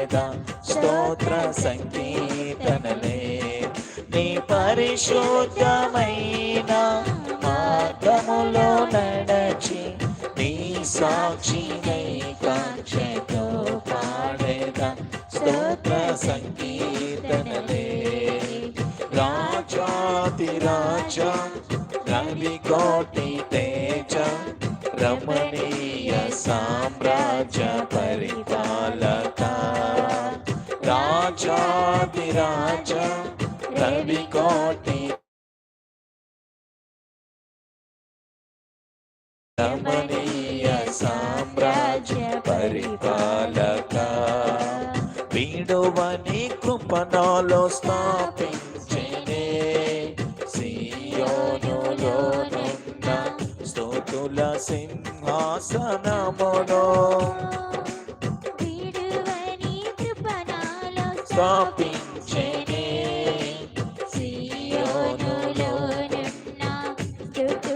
స్తోత్ర సంకీర్తనలే నీ పరిశుద్ధమైన మార్గములో నడచి నీ సాక్షినై కాంక్షతో పాడేద స్తోత్ర సంకీర్తనలే రాజాతి రాజా రవి కోటి తేజ రమణీయ సామ్రాజ్య పరిపాలక రాజాది రాజా రవి కోటి రమణీయ సామ్రాజ్య పరిపాలక వీడువని కృపణలో స్థాపించేనే సియోనులోనున్న స్తుతుల సింహాసనములో స్థాపించేనే సియోనులోనున్న స్తుతుల